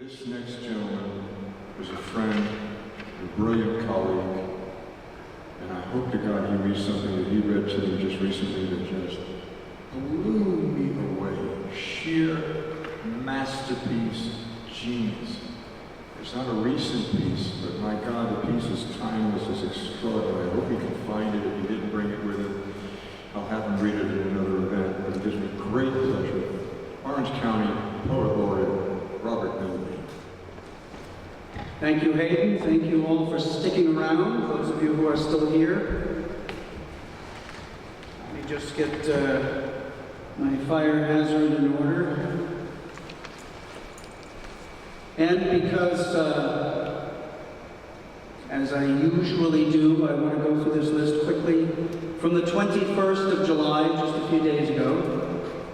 This next gentleman is a friend, a brilliant colleague, and I hope to God he reads something that he read to me just recently that just blew me away. Sheer masterpiece, genius. It's not a recent piece, but my God, the piece is timeless, it's extraordinary. I hope he can find it. If he didn't bring it with him, I'll have him read it at another event, but it gives me great pleasure. Orange County Poet Laureate, Robert Milby. Thank you, Hayden. Thank you all for sticking around, those of you who are still here. Let me just get my fire hazard in order. And because, as I usually do, I want to go through this list quickly. From the 21st of July, just a few days ago,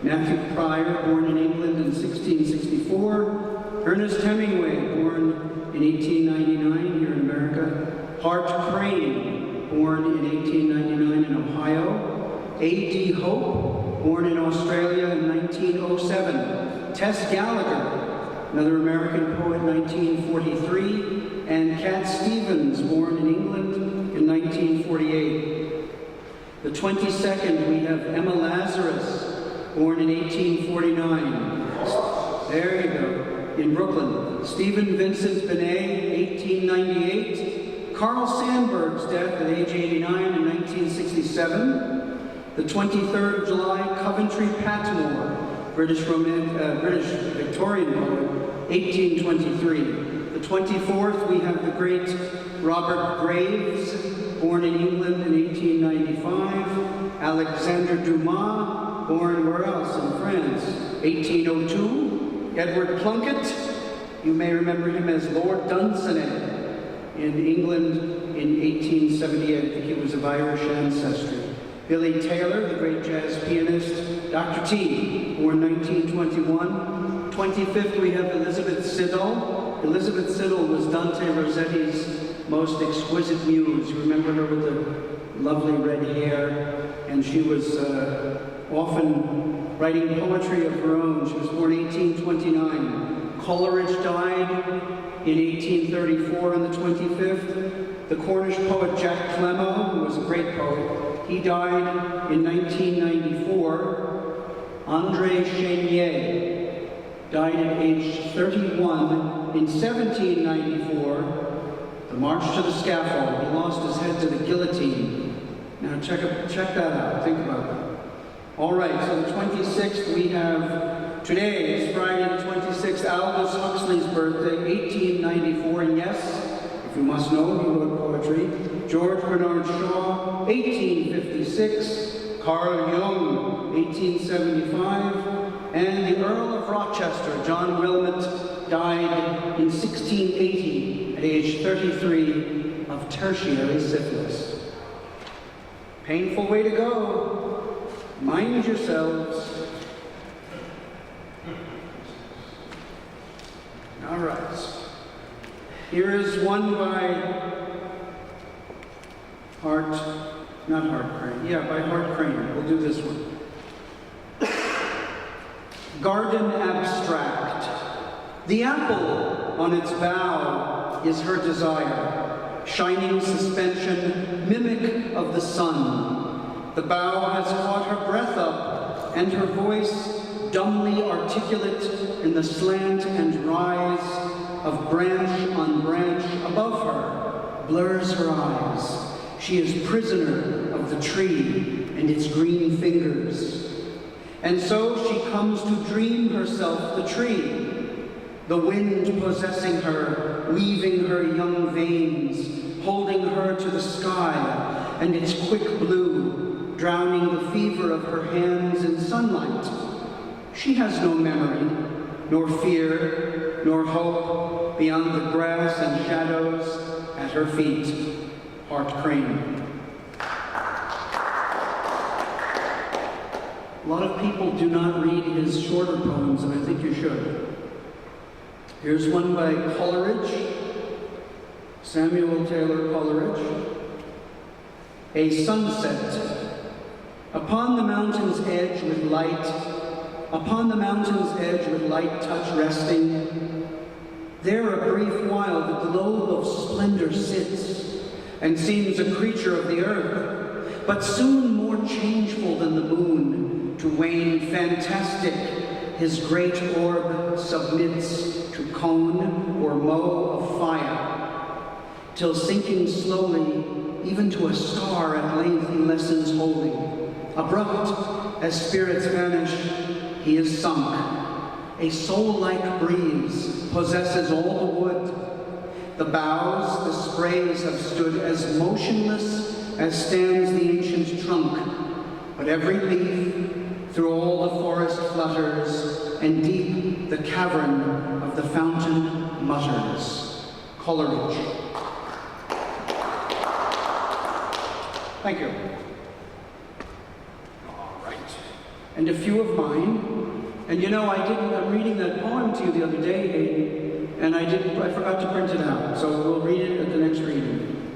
Matthew Pryor, born in England in 1664. Ernest Hemingway, born in 1899 here in America. Hart Crane, born in 1899 in Ohio. A.D. Hope, born in Australia in 1907. Tess Gallagher, another American poet, 1943. And Cat Stevens, born in England in 1948. The 22nd, we have Emma Lazarus, born in 1849. There you go. In Brooklyn. Stephen Vincent Benet, 1898. Carl Sandburg's death at age 89 in 1967. The 23rd of July, Coventry Patmore, British Victorian poet, 1823. The 24th, we have the great Robert Graves, born in England in 1895. Alexander Dumas, born where else? In France, 1802. Edward Plunkett, you may remember him as Lord Dunsany in England in 1878. I think he was of Irish ancestry. Billy Taylor, the great jazz pianist. Dr. T, born 1921. 25th, we have Elizabeth Siddal. Elizabeth Siddal was Dante Rossetti's most exquisite muse. You remember her with the lovely red hair, and she was often writing poetry of her own. She was born 1829. Coleridge died in 1834 on the 25th. The Cornish poet Jack Clemmo, who was a great poet, he died in 1994. André Chénier died at age 31 in 1794. The march to the scaffold. He lost his head to the guillotine. Now check that out. Think about that. All right, so the 26th, we have, today is Friday the 26th, Aldous Huxley's birthday, 1894, and yes, if you must know, he wrote poetry. George Bernard Shaw, 1856, Carl Jung, 1875, and the Earl of Rochester, John Wilmot, died in 1680 at age 33 of tertiary syphilis. Painful way to go. Mind yourselves. All right. Here is one by by Hart Crane. We'll do this one. Garden Abstract. The apple on its bough is her desire, shining suspension, mimic of the sun. The bough has caught her breath up, and her voice, dumbly articulate in the slant and rise of branch on branch above her, blurs her eyes. She is prisoner of the tree and its green fingers. And so she comes to dream herself the tree, the wind possessing her, weaving her young veins, holding her to the sky and its quick blue, drowning the fever of her hands in sunlight. She has no memory, nor fear, nor hope beyond the grass and shadows at her feet. Hart Crane. A lot of people do not read his shorter poems, and I think you should. Here's one by Coleridge, Samuel Taylor Coleridge. A sunset. Upon the mountain's edge with light touch resting, There a brief while the globe of splendor sits, and seems a creature of the earth, but soon more changeful than the moon, to wane fantastic, his great orb submits to cone or moe of fire, till sinking slowly, even to a star at length he lessens wholly. Abrupt, as spirits vanish, he is sunk. A soul-like breeze possesses all the wood. The boughs, the sprays have stood as motionless as stands the ancient trunk, but every leaf through all the forest flutters, and deep the cavern of the fountain mutters. Coleridge. Thank you. All right. And a few of mine. And you know, I'm reading that poem to you the other day, Hayden, and I forgot to print it out, so we'll read it at the next reading.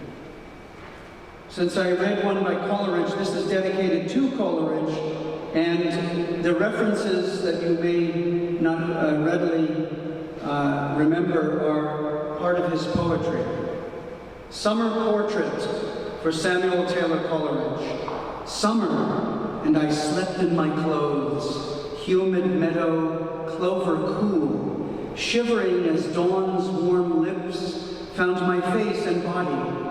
Since I read one by Coleridge, this is dedicated to Coleridge, and the references that you may not readily remember are part of his poetry. Summer Portrait for Samuel Taylor Coleridge. Summer, and I slept in my clothes. Humid meadow, clover cool, shivering as dawn's warm lips found my face and body.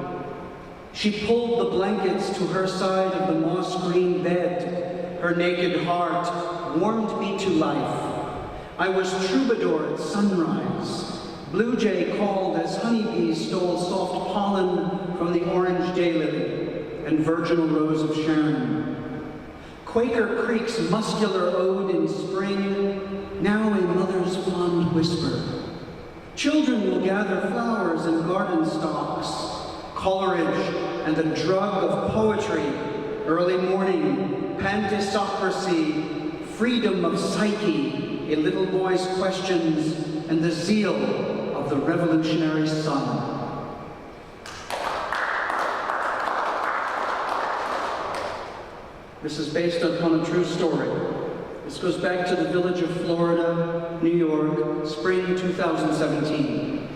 She pulled the blankets to her side of the moss-green bed. Her naked heart warmed me to life. I was troubadour at sunrise. Blue jay called as honeybees stole soft pollen from the orange daylily and virginal rose of Sharon. Quaker Creek's muscular ode in spring, now a mother's fond whisper. Children will gather flowers in garden stalks. Coleridge and the drug of poetry, early morning, pantisocracy, freedom of psyche, a little boy's questions, and the zeal of the revolutionary sun. This is based upon a true story. This goes back to the village of Florida, New York, spring 2017.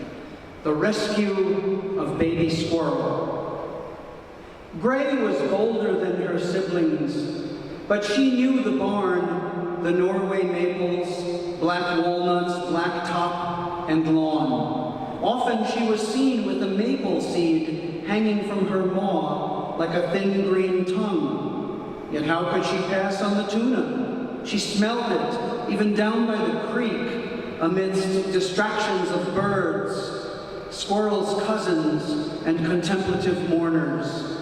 The rescue of baby squirrel. Gray was bolder than her siblings, but she knew the barn, the Norway maples, black walnuts, black top, and lawn. Often she was seen with a maple seed hanging from her maw like a thin green tongue. Yet how could she pass on the tuna? She smelled it, even down by the creek, amidst distractions of birds, squirrels' cousins, and contemplative mourners.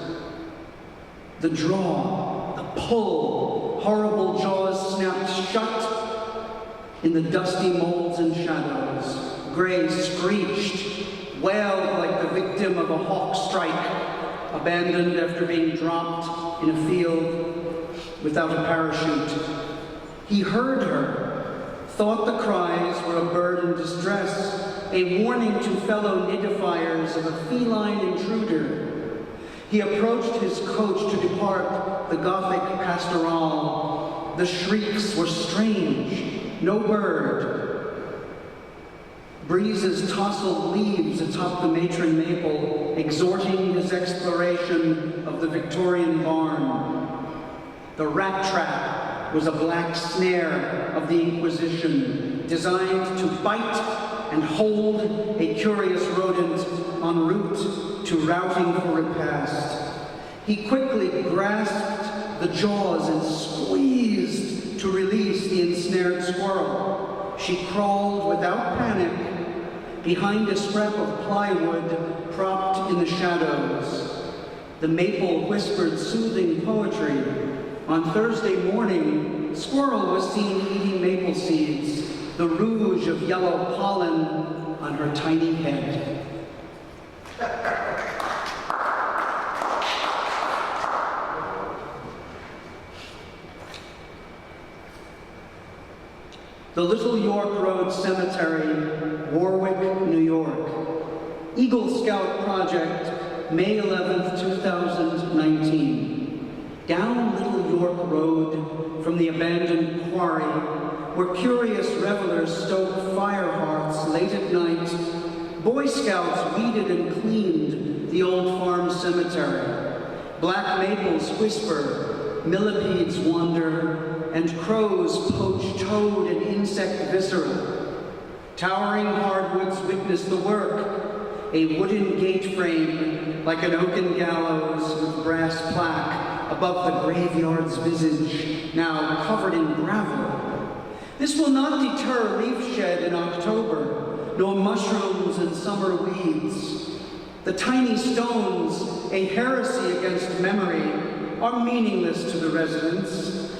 The draw, the pull, horrible jaws snapped shut in the dusty molds and shadows. Gray screeched, wailed like the victim of a hawk strike, abandoned after being dropped in a field without a parachute. He heard her, thought the cries were a bird in distress, a warning to fellow nidifiers of a feline intruder. He approached his coach to depart the Gothic pastoral. The shrieks were strange, no bird. Breezes tousled leaves atop the matron maple, exhorting his exploration of the Victorian barn. The rat trap was a black snare of the Inquisition, designed to bite and hold a curious rodent en route to routing for repast. He quickly grasped the jaws and squeezed to release the ensnared squirrel. She crawled without panic behind a scrap of plywood propped in the shadows. The maple whispered soothing poetry. On Thursday morning, squirrel was seen eating maple seeds, the rouge of yellow pollen on her tiny head. The Little York Road Cemetery, Warwick, New York. Eagle Scout Project, May 11th, 2019. Down Little York Road from the abandoned quarry, where curious revelers stoke fire hearths late at night, Boy Scouts weeded and cleaned the old farm cemetery. Black maples whisper, millipedes wander, and crows poach toad and insect viscera. Towering hardwoods witness the work, a wooden gate frame like an oaken gallows with brass plaque above the graveyard's visage, now covered in gravel. This will not deter leaf shed in October, nor mushrooms and summer weeds. The tiny stones, a heresy against memory, are meaningless to the residents.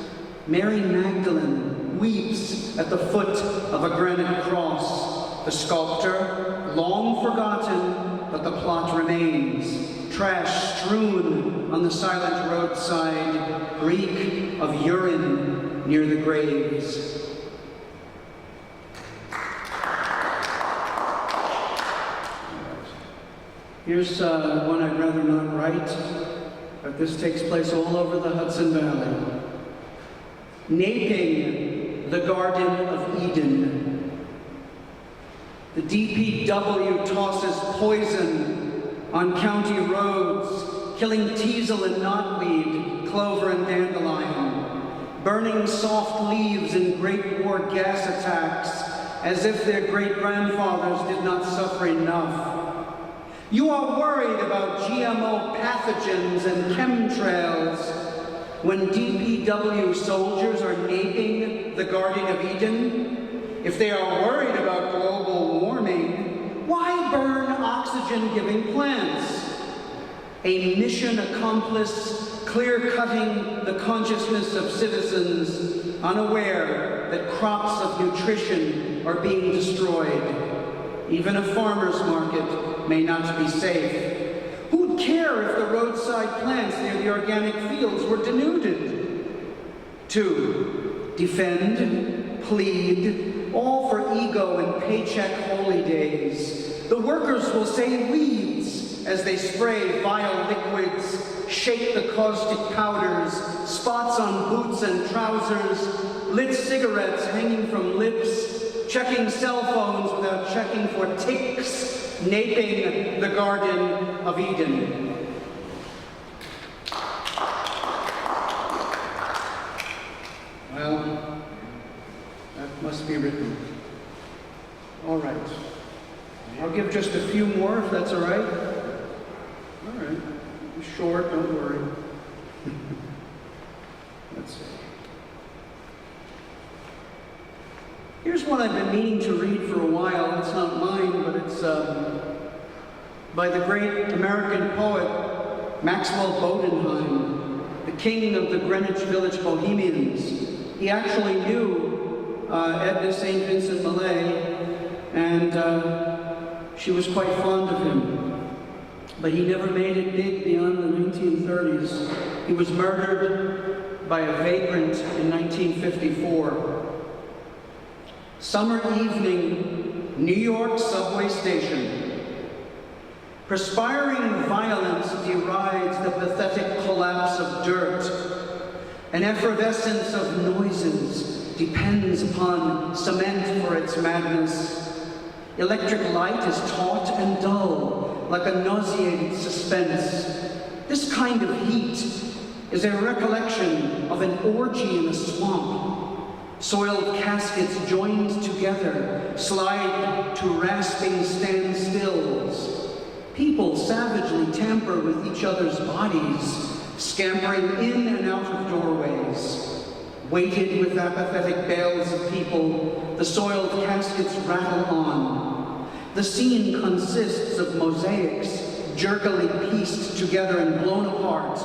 Mary Magdalene weeps at the foot of a granite cross. The sculptor, long forgotten, but the plot remains. Trash strewn on the silent roadside, reek of urine near the graves. Here's one I'd rather not write, but this takes place all over the Hudson Valley. Naping the Garden of Eden. The DPW tosses poison on county roads, killing teasel and knotweed, clover and dandelion, burning soft leaves in Great War gas attacks as if their great-grandfathers did not suffer enough. You are worried about GMO pathogens and chemtrails when DPW soldiers are naping the Garden of Eden. If they are worried about global warming, why burn oxygen-giving plants? A mission accomplice clear-cutting the consciousness of citizens unaware that crops of nutrition are being destroyed. Even a farmer's market may not be safe. Who'd care if the roadside plants near the organic fields were denuded? 2, defend, plead, all for ego and paycheck holy days. The workers will say weeds as they spray vile liquids, shake the caustic powders, spots on boots and trousers, lit cigarettes hanging from lips, checking cell phones without checking for ticks, naping the Garden of Eden. Well, that must be written. All right. I'll give just a few more, if that's all right. All right. Short, don't worry. Let's see. Here's one I've been meaning to read for a while. It's not mine, but it's by the great American poet Maxwell Bodenheim, the king of the Greenwich Village Bohemians. He actually knew Edna St. Vincent Millay, and she was quite fond of him. But he never made it big beyond the 1930s. He was murdered by a vagrant in 1954. Summer evening, New York subway station. Perspiring violence derides the pathetic collapse of dirt. An effervescence of noises depends upon cement for its madness. Electric light is taut and dull, like a nauseated suspense. This kind of heat is a recollection of an orgy in a swamp. Soiled caskets joined together slide to rasping standstills. People savagely tamper with each other's bodies, scampering in and out of doorways. Weighted with apathetic bales of people, the soiled caskets rattle on. The scene consists of mosaics, jerkily pieced together and blown apart.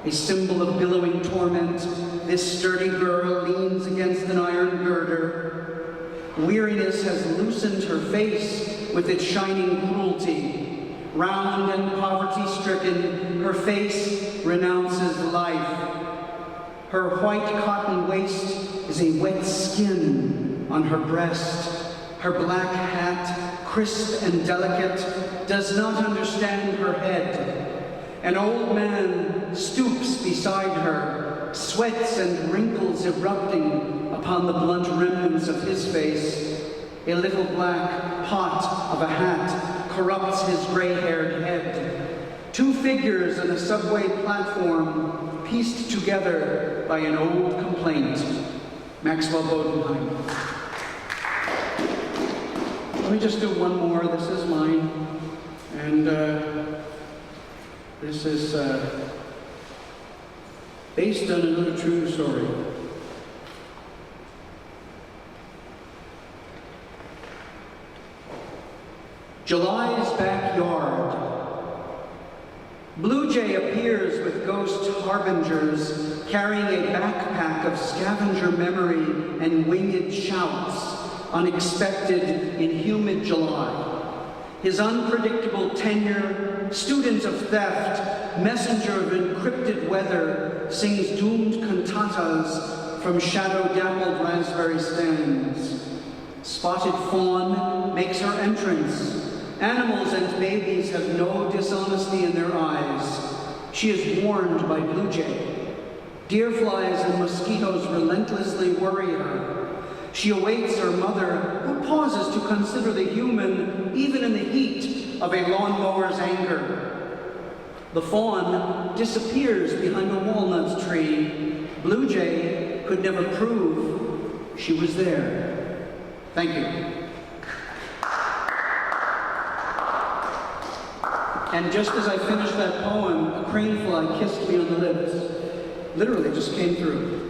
A symbol of billowing torment, this sturdy girl leans against an iron girder. Weariness has loosened her face with its shining cruelty. Round and poverty-stricken, her face renounces life. Her white cotton waist is a wet skin on her breast. Her black hat, crisp and delicate, does not understand her head. An old man stoops beside her, sweats and wrinkles erupting Upon the blunt remnants of his face, a little black pot of a hat corrupts his gray-haired head. Two figures on a subway platform pieced together by an old complaint. Maxwell Bodenheim. Let me just do one more. This is mine. And this is based on another true story. July's backyard. Blue Jay appears with ghost harbingers, carrying a backpack of scavenger memory and winged shouts, unexpected in humid July. His unpredictable tenure, student of theft, messenger of encrypted weather, sings doomed cantatas from shadow-dappled raspberry stems. Spotted fawn makes her entrance. Animals and babies have no dishonesty in their eyes. She is warned by Blue Jay. Deer flies and mosquitoes relentlessly worry her. She awaits her mother, who pauses to consider the human, even in the heat of a lawnmower's anger. The fawn disappears behind a walnut tree. Blue Jay could never prove she was there. Thank you. And just as I finished that poem, a crane fly kissed me on the lips. Literally just came through.